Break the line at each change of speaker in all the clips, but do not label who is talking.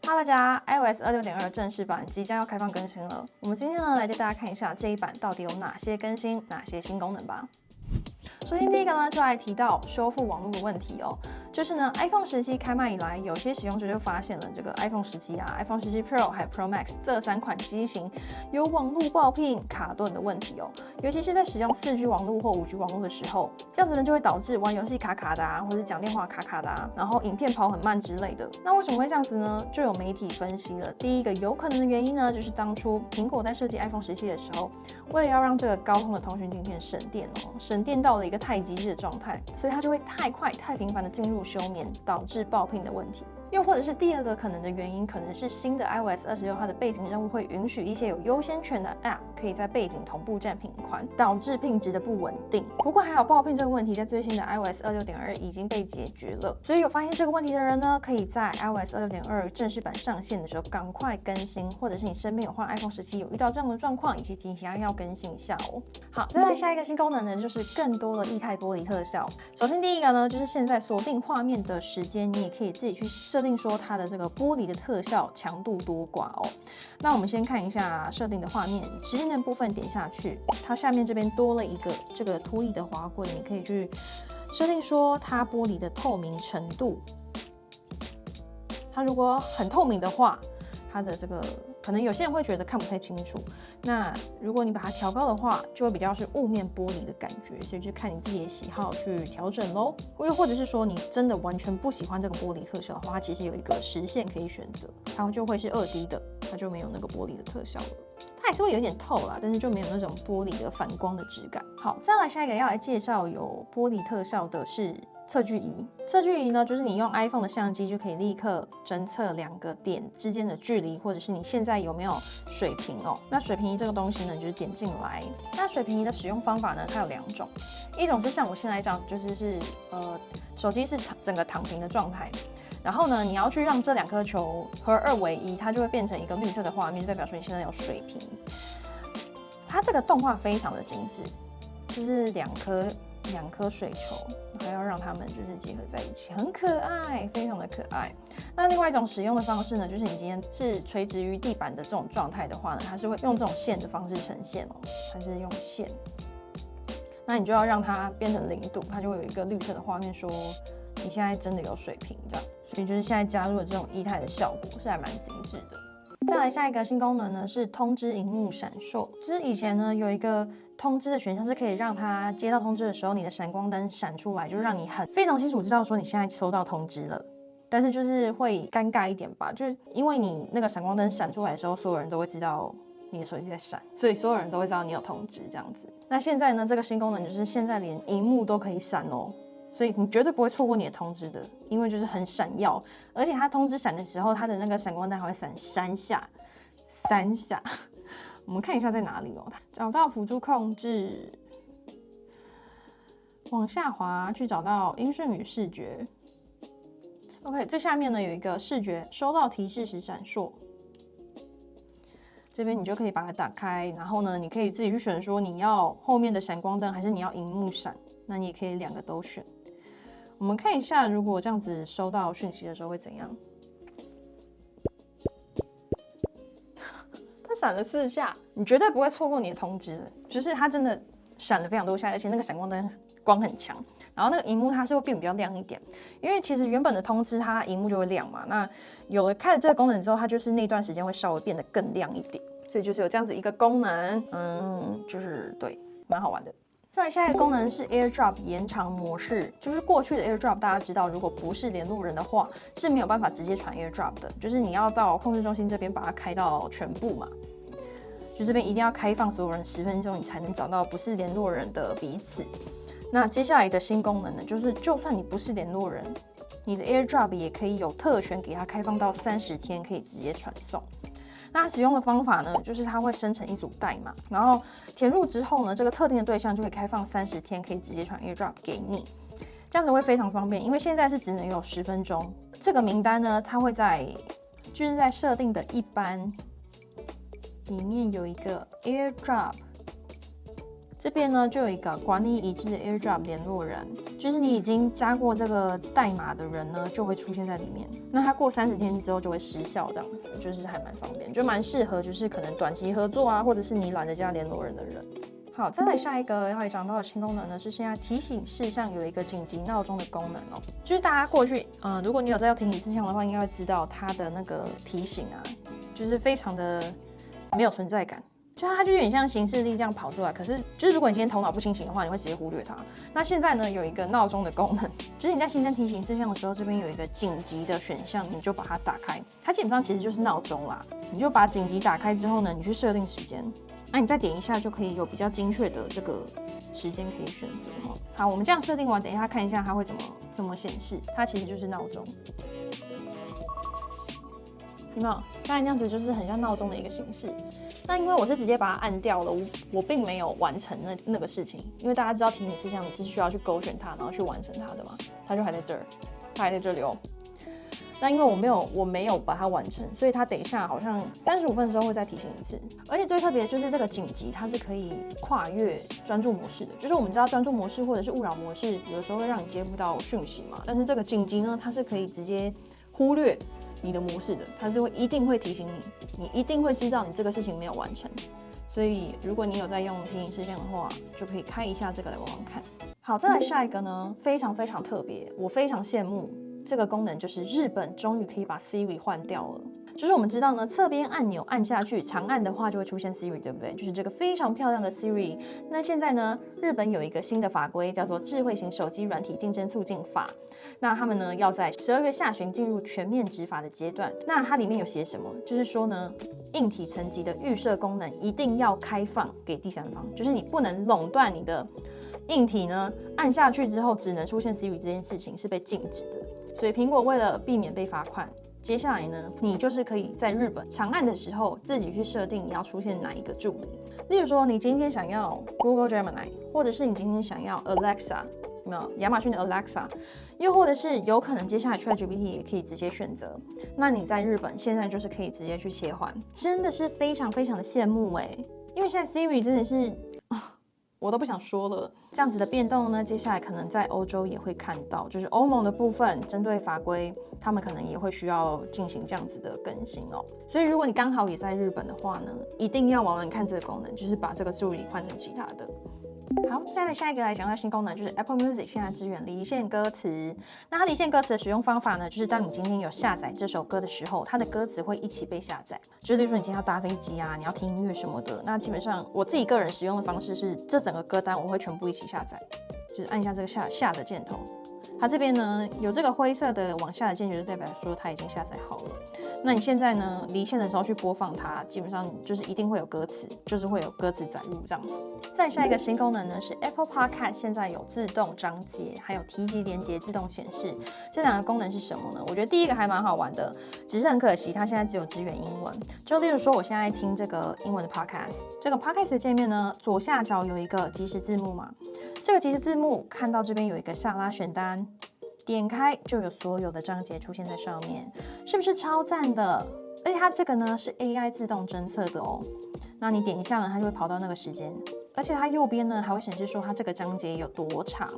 哈喽大家 ，iOS 26.2正式版即将要开放更新了。我们今天呢来带大家看一下这一版到底有哪些更新、哪些新功能吧。首先第一个呢，就来提到修复网络的问题哦。就是呢 ，iPhone 17开卖以来，有些使用者就发现了这个 iPhone 17啊、iPhone 17 Pro 还有 Pro Max 这3款机型有网络爆屏、卡顿的问题哦。尤其是在使用4G 网络或5G 网络的时候，这样子呢就会导致玩游戏卡卡的啊，或者讲电话卡卡的啊，然后影片跑很慢之类的。那为什么会这样子呢？就有媒体分析了，第一个有可能的原因呢，就是当初苹果在设计 iPhone 17的时候，为了要让这个高通的通讯晶片省电哦，省电到了一个太极致的状态，所以它就会太快、太频繁的进入休眠，导致爆屏的问题。又或者是第二个可能的原因，可能是新的 iOS 26它的背景任务会允许一些有优先权的 App 可以在背景同步占频宽，导致品质的不稳定。不过还好爆屏这个问题在最新的 iOS 26.2已经被解决了，所以有发现这个问题的人呢，可以在 iOS 26.2正式版上线的时候赶快更新，或者是你身边有换 iPhone 17有遇到这样的状况，也可以提醒他要更新一下哦。好，再来下一个新功能呢，就是更多的液态玻璃特效。首先第一个呢，就是现在锁定画面的时间，你也可以自己去设定说它的这个玻璃的特效强度多寡哦。那我们先看一下设定的画面，时间的部分点下去，它下面这边多了一个这个凸翼的滑轨，你可以去设定说它玻璃的透明程度。它如果很透明的话，它的这个可能有些人会觉得看不太清楚，那如果你把它调高的话，就会比较是雾面玻璃的感觉，所以就看你自己的喜好去调整咯。又或者是说你真的完全不喜欢这个玻璃特效的话，它其实有一个实线可以选择，它就会是2D 的，它就没有那个玻璃的特效了。它还是会有点透啦，但是就没有那种玻璃的反光的质感。好，再来下一个要来介绍有玻璃特效的是测距仪。测距仪呢，就是你用 iPhone 的相机就可以立刻侦测2个点之间的距离，或者是你现在有没有水平哦。那水平仪这个东西呢，你就是点进来。那水平仪的使用方法呢，它有2种，一种是像我现在这样子，就是手机是整个躺平的状态。然后呢，你要去让这2颗球合2为1，它就会变成一个绿色的画面，就代表说你现在有水平。它这个动画非常的精致，就是两颗水球，还要让它们就是结合在一起，很可爱，非常的可爱。那另外一种使用的方式呢，就是你今天是垂直于地板的这种状态的话呢，它是会用这种线的方式呈现哦，它是用线。那你就要让它变成0度，它就会有一个绿色的画面说你现在真的有水平这样。所以就是现在加入了这种液态的效果，是还蛮精致的。再来下一个新功能呢，是通知萤幕闪烁。就是以前呢有一个通知的选项是可以让它接到通知的时候，你的闪光灯闪出来，就让你非常清楚知道说你现在收到通知了。但是就是会尴尬一点吧，就是因为你那个闪光灯闪出来的时候，所有人都会知道你的手机在闪，所以所有人都会知道你有通知这样子。那现在呢，这个新功能就是现在连萤幕都可以闪哦。所以你绝对不会错过你的通知的，因为就是很闪耀，而且它通知闪的时候，它的那个闪光灯还会闪3下。我们看一下在哪里哦，找到辅助控制，往下滑去找到音讯与视觉。OK， 最下面呢有一个视觉，收到提示时闪烁。这边你就可以把它打开，然后呢，你可以自己去选说你要后面的闪光灯还是你要萤幕闪，那你也可以2个都选。我们看一下，如果这样子收到讯息的时候会怎样？它闪了4下，你绝对不会错过你的通知的。就是它真的闪了非常多下，而且那个闪光灯光很强，然后那个萤幕它是会变比较亮一点，因为其实原本的通知它萤幕就会亮嘛，那有了开了这个功能之后，它就是那段时间会稍微变得更亮一点，所以就是有这样子一个功能，就是对，蛮好玩的。再来下一个功能是 AirDrop 延长模式，就是过去的 AirDrop 大家知道，如果不是联络人的话，是没有办法直接传 AirDrop 的，就是你要到控制中心这边把它开到全部嘛，就这边一定要开放所有人10分钟，你才能找到不是联络人的彼此。那接下来的新功能呢，就是就算你不是联络人，你的 AirDrop 也可以有特权给它开放到30天，可以直接传送。那它使用的方法呢，就是它会生成一组代码，然后填入之后呢，这个特定的对象就会开放30天，可以直接传 AirDrop 给你，这样子会非常方便。因为现在是只能有10分钟，这个名单呢，它会就是在设定的一般里面有一个 AirDrop 这边呢就有一个管理已知的 AirDrop 联络人，就是你已经加过这个代码的人呢，就会出现在里面。那它过30天之后就会失效，这样子就是还蛮方便，就蛮适合就是可能短期合作啊，或者是你懒得加联络人的人。好，再来下一个要讲到的新功能呢，是现在提醒事项有一个紧急闹钟的功能哦。就是大家过去，如果你有在要提醒事项的话，应该会知道它的那个提醒啊，就是非常的没有存在感。就它就有点像行事历这样跑出来，可是就是如果你今天头脑不清醒的话，你会直接忽略它。那现在呢有一个闹钟的功能，就是你在新增提醒事项的时候，这边有一个紧急的选项，你就把它打开。它基本上其实就是闹钟啦，你就把紧急打开之后呢，你去设定时间，那你再点一下就可以有比较精确的这个时间可以选择哈。好，我们这样设定完，等一下看一下它会怎么显示，它其实就是闹钟。有没有？刚才那样子就是很像闹钟的一个形式。那因为我是直接把它按掉了，我并没有完成那个事情，因为大家知道提醒事项你是需要去勾选它，然后去完成它的嘛，它就还在这儿，它还在这里哦。那因为我没有把它完成，所以它等一下好像35分的时候会再提醒一次。而且最特别的就是这个紧急，它是可以跨越专注模式的。就是我们知道专注模式或者是勿扰模式，有的时候会让你接不到讯息嘛，但是这个紧急呢，它是可以直接忽略你的模式的，它是一定会提醒你，你一定会知道你这个事情没有完成。所以如果你有在用提醒事项的话，就可以开一下这个来玩玩看。好，再来下一个呢，非常非常特别，我非常羡慕这个功能，就是日本终于可以把 Siri 换掉了。就是我们知道呢，侧边按钮按下去，长按的话就会出现 Siri， 对不对？就是这个非常漂亮的 Siri。那现在呢，日本有一个新的法规，叫做《智慧型手机软体竞争促进法》。那他们呢，要在12月下旬进入全面执法的阶段。那它里面有写什么？就是说呢，硬体层级的预设功能一定要开放给第三方，就是你不能垄断你的硬体呢，按下去之后只能出现 Siri 这件事情是被禁止的。所以苹果为了避免被罚款，接下来呢，你就是可以在日本长按的时候自己去设定你要出现哪一个助理。例如说，你今天想要 Google Gemini， 或者是你今天想要 Alexa， 有没有亚马逊的 Alexa， 又或者是有可能接下来 ChatGPT 也可以直接选择。那你在日本现在就是可以直接去切换，真的是非常非常的羡慕因为现在 Siri 真的是。我都不想说了，这样子的变动呢，接下来可能在欧洲也会看到，就是欧盟的部分针对法规，他们可能也会需要进行这样子的更新哦。所以如果你刚好也在日本的话呢，一定要玩玩看这个功能，就是把这个助理换成其他的。好，再来下一个来讲到新功能，就是 Apple Music 现在支援离线歌词。那它离线歌词的使用方法呢，就是当你今天有下载这首歌的时候，它的歌词会一起被下载。就例如说你今天要搭飞机啊，你要听音乐什么的，那基本上我自己个人使用的方式是，这整个歌单我会全部一起下载，就是按一下这个下的箭头。它这边呢有这个灰色的往下的键，就代表说它已经下载好了。那你现在呢离线的时候去播放它，基本上就是一定会有歌词，就是会有歌词载入这样子。再下一个新功能呢是 Apple Podcast 现在有自动章节，还有提及连结自动显示。这两个功能是什么呢？我觉得第一个还蛮好玩的，只是很可惜它现在只有支援英文。就例如说我现在听这个英文的 Podcast， 这个 Podcast 的界面呢左下角有一个即时字幕嘛，这个即时字幕看到这边有一个下拉选单，点开就有所有的章节出现在上面，是不是超赞的？而且它这个呢是 AI 自动侦测的哦。那你点一下呢，它就会跑到那个时间，而且它右边呢还会显示说它这个章节有多长，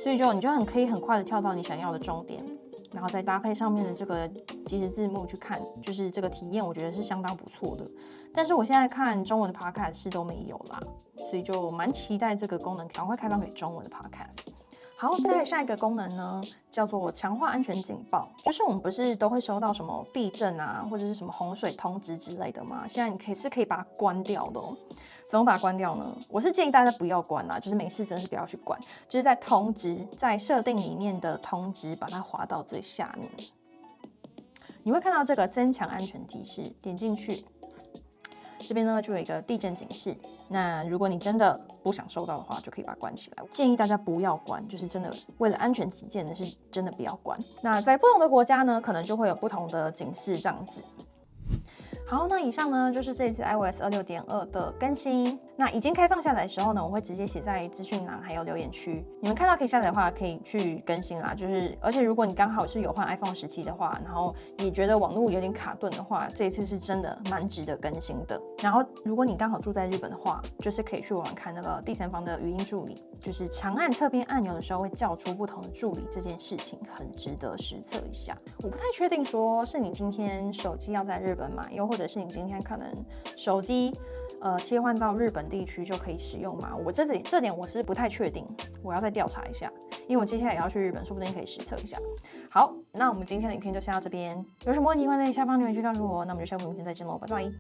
所以你就可以很快的跳到你想要的重点，然后再搭配上面的这个即时字幕去看，就是这个体验我觉得是相当不错的。但是我现在看中文的 podcast 是都没有啦，所以就蛮期待这个功能赶快开放给中文的 podcast。好，再来下一个功能呢，叫做强化安全警报。就是我们不是都会收到什么地震啊，或者是什么洪水通知之类的吗？现在你可以把它关掉的哦。怎么把它关掉呢？我是建议大家不要关啦，就是没事真的是不要去关，就是在通知，在设定里面的通知，把它滑到最下面，你会看到这个增强安全提示，点进去。这边呢就有一个地震警示，那如果你真的不想收到的话，就可以把它关起来。建议大家不要关，就是真的为了安全起见呢，是真的不要关。那在不同的国家呢，可能就会有不同的警示这样子。好，那以上呢就是这一次 iOS 26.2的更新。那已经开放下载的时候呢，我会直接写在资讯栏还有留言区。你们看到可以下载的话，可以去更新啦。而且如果你刚好是有换 iPhone 17的话，然后也觉得网络有点卡顿的话，这一次是真的蛮值得更新的。然后如果你刚好住在日本的话，就是可以去玩看那个第三方的语音助理，就是长按侧边按钮的时候会叫出不同的助理，这件事情很值得实测一下。我不太确定说是你今天手机要在日本买，又或者是你今天可能手机切换到日本地区就可以使用吗？我这点我是不太确定，我要再调查一下，因为我接下来也要去日本，说不定可以实测一下。好，那我们今天的影片就先到这边，有什么问题欢迎在下方留言区告诉我，那我们就下部影片再见喽，拜拜。